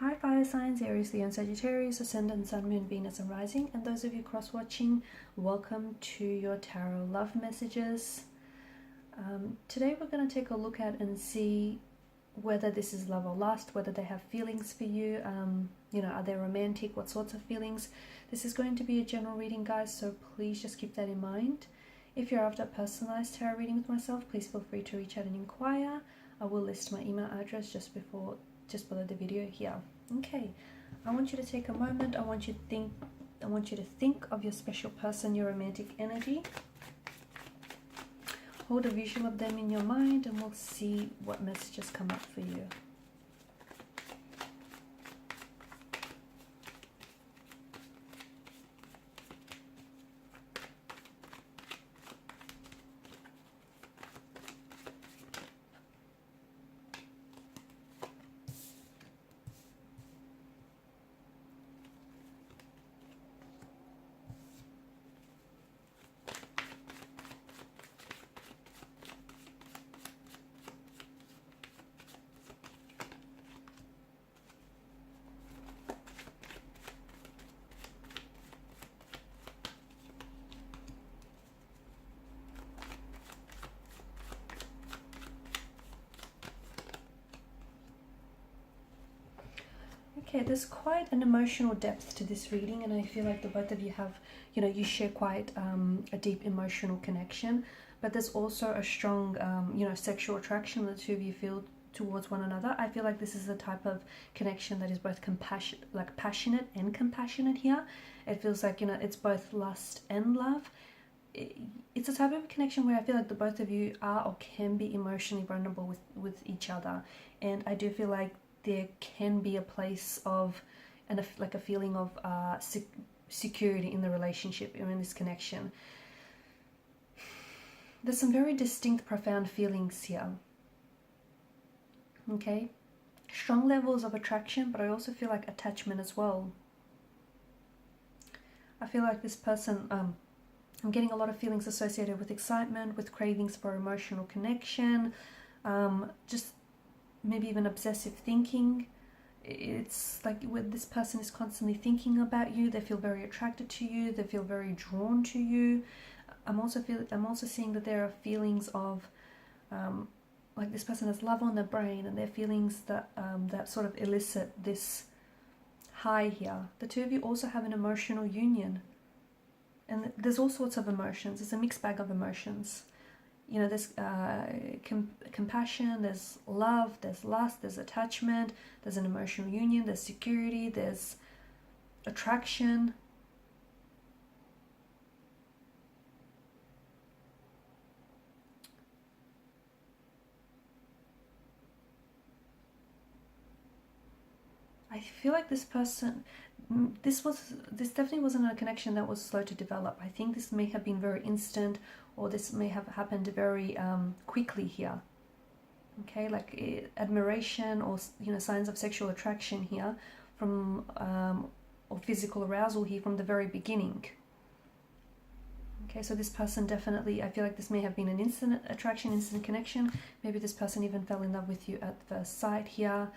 Hi fire signs, Aries, Leo and Sagittarius, Ascendant, Sun, Moon, Venus and Rising. And those of you cross-watching, welcome to your tarot love messages. Today we're going to take a look at and see whether this is love or lust, whether they have feelings for you, are they romantic, what sorts of feelings. This is going to be a general reading, guys, so please just keep that in mind. If you're after a personalized tarot reading with myself, please feel free to reach out and inquire. I will list my email address just below the video here. Okay, I want you to take a moment. I want you to think of your special person, your romantic energy. Hold a visual of them in your mind and we'll see what messages come up for you. Okay, there's quite an emotional depth to this reading, and I feel like the both of you have, you share quite a deep emotional connection, but there's also a strong, sexual attraction the two of you feel towards one another. I feel like this is a type of connection that is both passionate and compassionate here. It feels like, it's both lust and love. It's a type of connection where I feel like the both of you are or can be emotionally vulnerable with each other, and I do feel like there can be a place of a feeling of security in the relationship, in this connection. There's some very distinct, profound feelings here. Okay, strong levels of attraction, but I also feel like attachment as well. I feel like this person, I'm getting a lot of feelings associated with excitement, with cravings for emotional connection, just maybe even obsessive thinking. It's like when this person is constantly thinking about you, they feel very attracted to you, they feel very drawn to you. I'm also seeing that there are feelings of like this person has love on their brain, and their feelings that that sort of elicit this high here. The two of you also have an emotional union, and there's all sorts of emotions. It's a mixed bag of emotions. There's compassion, there's love, there's lust, there's attachment, there's an emotional union, there's security, there's attraction. I feel like this person, this definitely wasn't a connection that was slow to develop. I think this may have been very instant, or this may have happened very quickly here. Okay, like admiration or signs of sexual attraction here from or physical arousal here from the very beginning. Okay, so this person definitely, I feel like this may have been an instant attraction, instant connection. Maybe this person even fell in love with you at first sight here.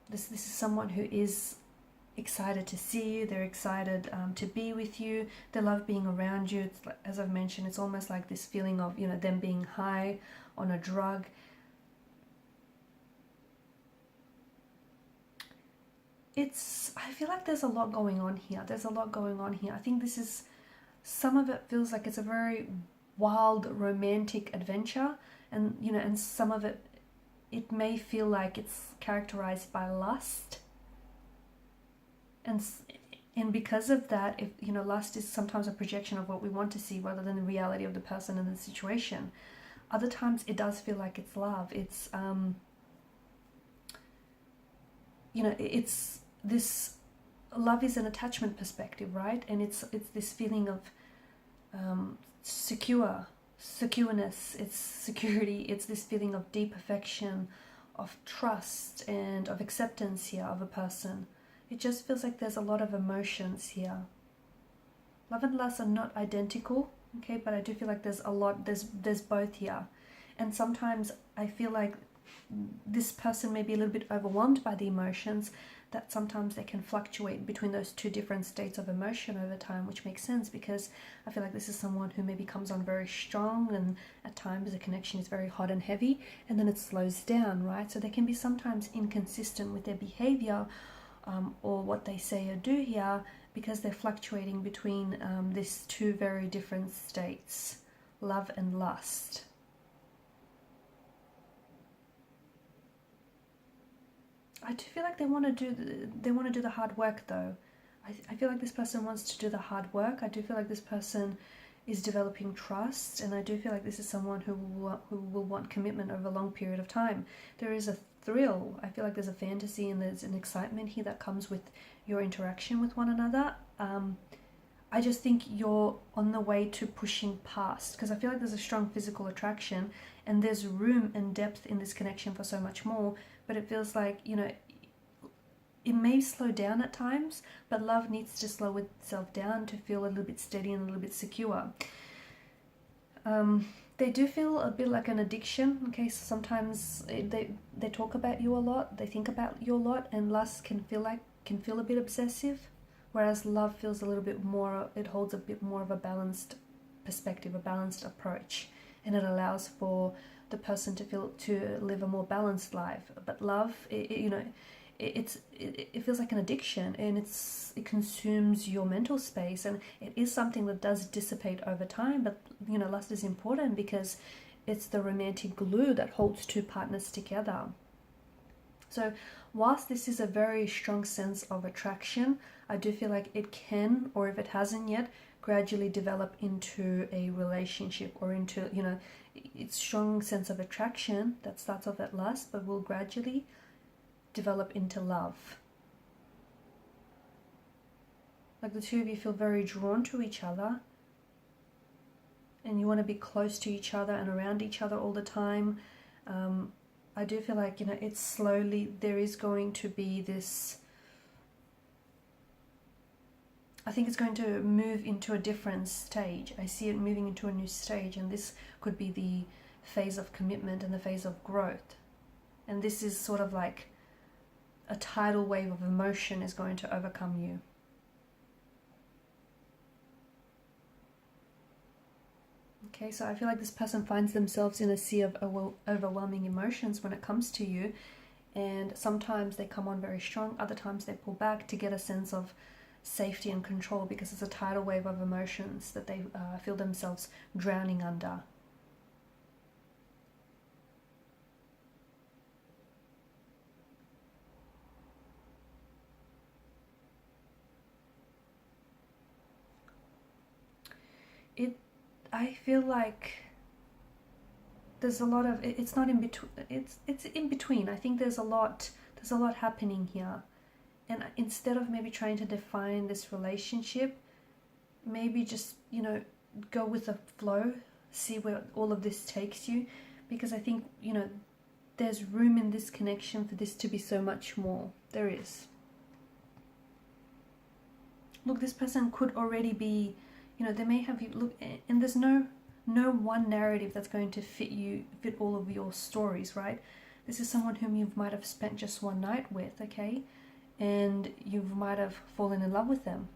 This is someone who is excited to see you, they're excited to be with you, they love being around you. It's like, as I've mentioned, it's almost like this feeling of, them being high on a drug. I feel like there's a lot going on here. I think some of it feels like it's a very wild, romantic adventure, and, and some of it may feel like it's characterized by lust. And because of that, if lust is sometimes a projection of what we want to see rather than the reality of the person and the situation. Other times it does feel like it's love. It's it's this love is an attachment perspective, right? And it's this feeling of secureness, it's security, it's this feeling of deep affection, of trust and of acceptance here of a person. It just feels like there's a lot of emotions here. Love and lust are not identical, okay, but I do feel like there's a lot, there's both here. And sometimes I feel like this person may be a little bit overwhelmed by the emotions, that sometimes they can fluctuate between those two different states of emotion over time, which makes sense because I feel like this is someone who maybe comes on very strong, and at times the connection is very hot and heavy, and then it slows down, right? So they can be sometimes inconsistent with their behavior or what they say or do here, because they're fluctuating between these two very different states, love and lust. I do feel like they want to do the hard work though. I feel like this person wants to do the hard work. I do feel like this person is developing trust, and I do feel like this is someone who will want commitment over a long period of time. There is a thrill. I feel like there's a fantasy and there's an excitement here that comes with your interaction with one another. I just think you're on the way to pushing past, because I feel like there's a strong physical attraction and there's room and depth in this connection for so much more, but it feels like, you know, it may slow down at times, but love needs to slow itself down to feel a little bit steady and a little bit secure. They do feel a bit like an addiction. Okay, so sometimes they talk about you a lot, they think about you a lot, and lust can feel a bit obsessive, whereas love feels a little bit more, it holds a bit more of a balanced perspective, a balanced approach, and it allows for the person to live a more balanced life. But love, it feels like an addiction, and it consumes your mental space, and it is something that does dissipate over time. But you know, lust is important because it's the romantic glue that holds two partners together. So whilst this is a very strong sense of attraction, I do feel like it can, or if it hasn't yet, gradually develop into a relationship, or into, you know, it's strong sense of attraction that starts off at lust but will gradually develop into love. Like the two of you feel very drawn to each other, and you want to be close to each other and around each other all the time. I do feel like, you know, it's slowly, there is going to be this, I think it's going to move into a different stage. I see it moving into a new stage, and this could be the phase of commitment and the phase of growth. And this is sort of like a tidal wave of emotion is going to overcome you. Okay, so I feel like this person finds themselves in a sea of overwhelming emotions when it comes to you, and sometimes they come on very strong, other times they pull back to get a sense of safety and control, because it's a tidal wave of emotions that they feel themselves drowning under. I feel like there's a lot of, it's not in between, it's in between. I think there's a lot happening here, and instead of maybe trying to define this relationship, maybe just, you know, go with the flow, see where all of this takes you, because I think, you know, there's room in this connection for this to be so much more. There is. Look, this person could already be, you know, they may have you look, and there's no one narrative that's going to fit all of your stories, right? This is someone whom you might have spent just one night with, okay, and you might have fallen in love with them,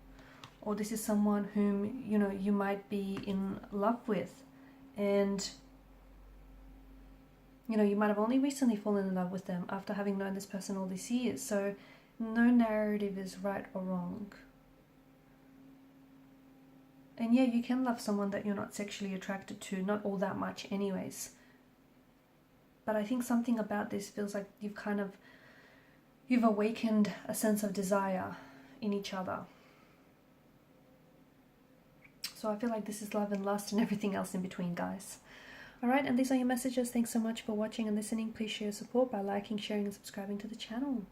or this is someone whom, you know, you might be in love with, and you know, you might have only recently fallen in love with them after having known this person all these years. So no narrative is right or wrong. And yeah, you can love someone that you're not sexually attracted to, not all that much anyways. But I think something about this feels like you've awakened a sense of desire in each other. So I feel like this is love and lust and everything else in between, guys. Alright, and these are your messages. Thanks so much for watching and listening. Please show your support by liking, sharing and subscribing to the channel.